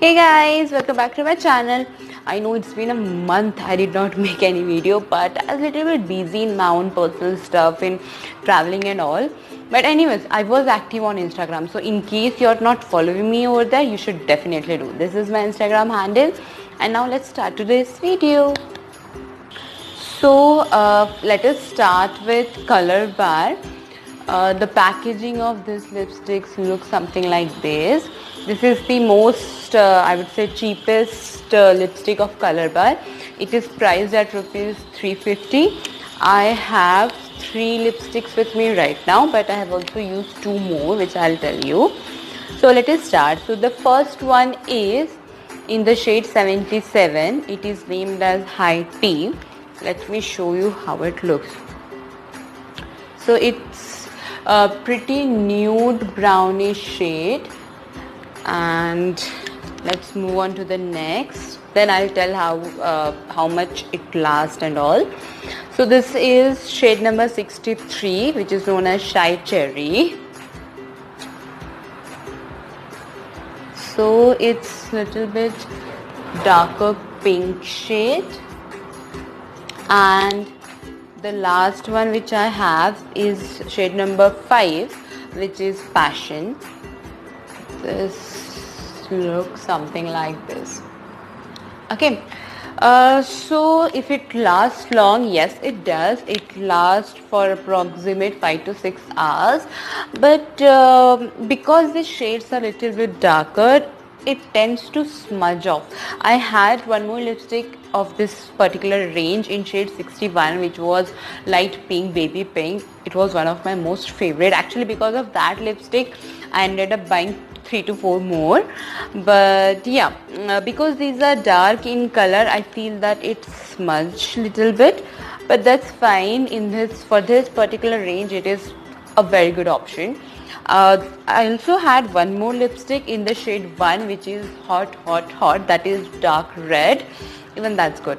Hey guys, welcome back to my channel. I know it's been a month I did not make any video, but I was a little bit busy in my own personal stuff, in traveling and all. But anyways, I was active on Instagram, so in case you're not following me over there, you should definitely do. This is my Instagram handle, and now let's start today's video. So let us start with Colourbar. The packaging of this lipsticks looks something like this. This is the most, I would say, cheapest lipstick of Colourbar. It is priced at rupees 350. I have 3 lipsticks with me right now, but I have also used 2 more, which I'll tell you. So let us start. So the first one is in the shade 77. It is named as High Tea. Let me show you how it looks. So it's a pretty nude brownish shade, and let's move on to the next. Then I'll tell how much it lasts and all. So this is shade number 63, which is known as Shy Cherry. So it's little bit darker pink shade. And the last one which I have is shade number 5, which is Passion. This looks something like this. Okay, so if it lasts long, yes it does. It lasts for approximate 5 to 6 hours, but because the shades are a little bit darker, it tends to smudge off. I had one more lipstick of this particular range in shade 61, which was light pink, baby pink. It was one of my most favorite. Actually, because of that lipstick, I ended up buying 3 to 4 more. But yeah, because these are dark in color, I feel that it smudged little bit, but that's fine. For this particular range, it is a very good option. I also had one more lipstick in the shade 1, which is Hot Hot Hot. That is dark red. Even that's good.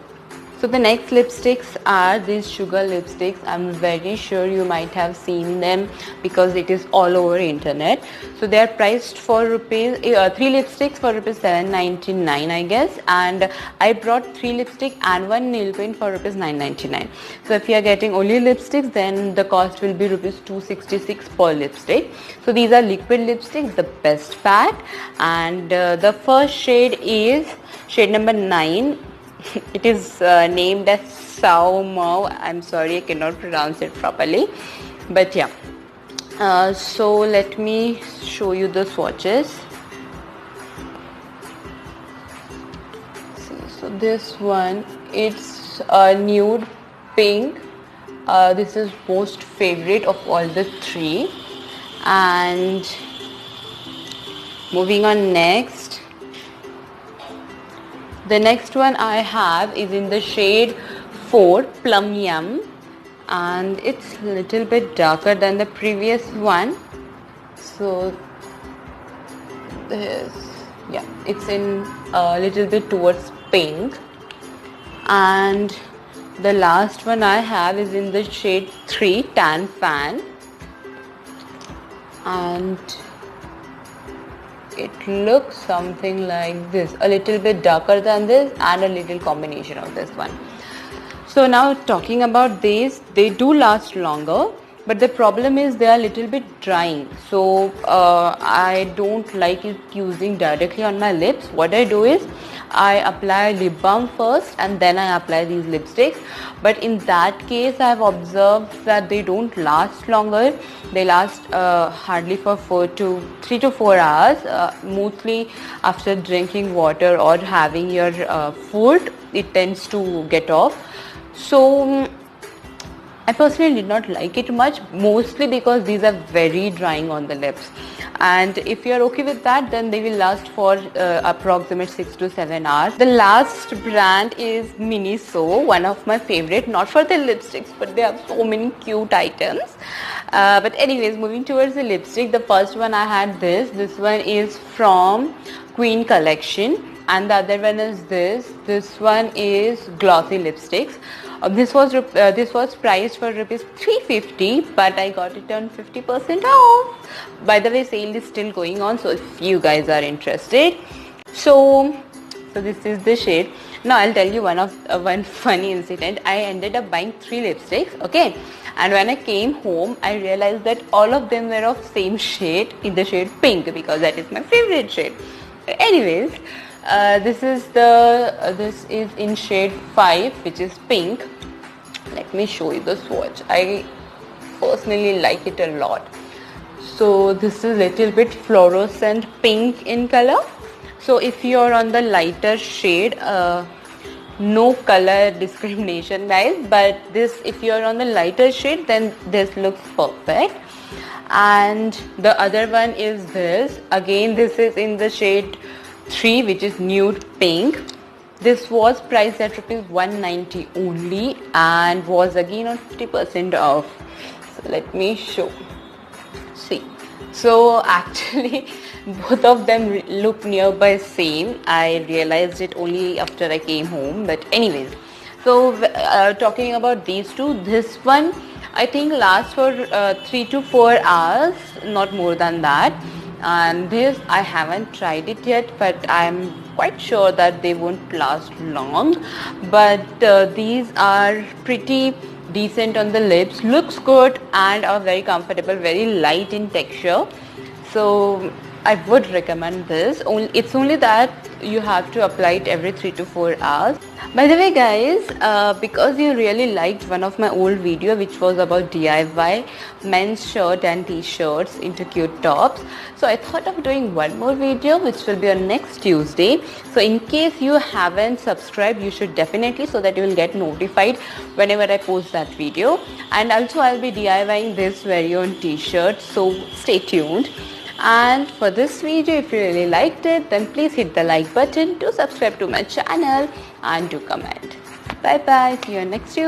So the next lipsticks are these sugar lipsticks. I'm very sure you might have seen them because it is all over internet. So they are priced for rupees 3 lipsticks for rupees 7.99, I guess, and I brought 3 lipstick and 1 nail paint for rupees 9.99. So if you are getting only lipsticks, then the cost will be rupees 266 per lipstick. So these are liquid lipsticks, the best pack, and the first shade is shade number 9. It is named as Mauve. I'm sorry, I cannot pronounce it properly, but yeah. So let me show you the swatches. So this one, it's nude pink. This is most favorite of all the 3. And moving on next. The next one I have is in the shade 4, Plum Yum, and it's a little bit darker than the previous one. So this, yeah, it's in a little bit towards pink. And the last one I have is in the shade 3, Tan Fan, and it looks something like this, a little bit darker than this and a little combination of this one. So now talking about these, they do last longer, but the problem is they are a little bit drying. So I don't like it using directly on my lips. What I do is I apply lip balm first and then I apply these lipsticks. But in that case, I have observed that they don't last longer. They last hardly for 3 to 4 hours. Mostly after drinking water or having your food, it tends to get off. So I personally did not like it much, mostly because these are very drying on the lips. And if you are okay with that, then they will last for approximate 6 to 7 hours. The last brand is Miniso, one of my favorite, not for the lipsticks, but they have so many cute items. But anyways, moving towards the lipstick, the first one I had this one is from Queen Collection, and the other one is this one is Glossy Lipsticks. This was priced for rupees 350, but I got it on 50% off. By the way, sale is still going on, so if you guys are interested. So this is the shade. Now I'll tell you one funny incident. I ended up buying 3 lipsticks, okay, and when I came home I realized that all of them were of same shade, in the shade pink, because that is my favorite shade. Anyways, this is in shade 5, which is pink. Let me show you the swatch. I personally like it a lot. So this is little bit fluorescent pink in color. So if you're on the lighter shade, no color discrimination guys, but this, if you're on the lighter shade, then this looks perfect. And the other one is this. Again, this is in the shade 3, which is nude pink. This was priced at ₹190 only and was again on 50% off. So let me show. See, so actually both of them look nearby same. I realized it only after I came home, but anyways, so talking about these two, this one I think lasts for 3 to 4 hours, not more than that. And this I haven't tried it yet, but I'm quite sure that they won't last long. But these are pretty decent on the lips, looks good, and are very comfortable, very light in texture. So I would recommend this. It's only that you have to apply it every 3 to 4 hours. By the way guys, because you really liked one of my old video which was about DIY men's shirt and t-shirts into cute tops, so I thought of doing one more video which will be on next Tuesday. So in case you haven't subscribed, you should definitely, so that you will get notified whenever I post that video. And also I'll be DIYing this very own t-shirt, so stay tuned. And for this video, if you really liked it, then please hit the like button, do subscribe to my channel, and do comment. Bye bye, see you next Tuesday.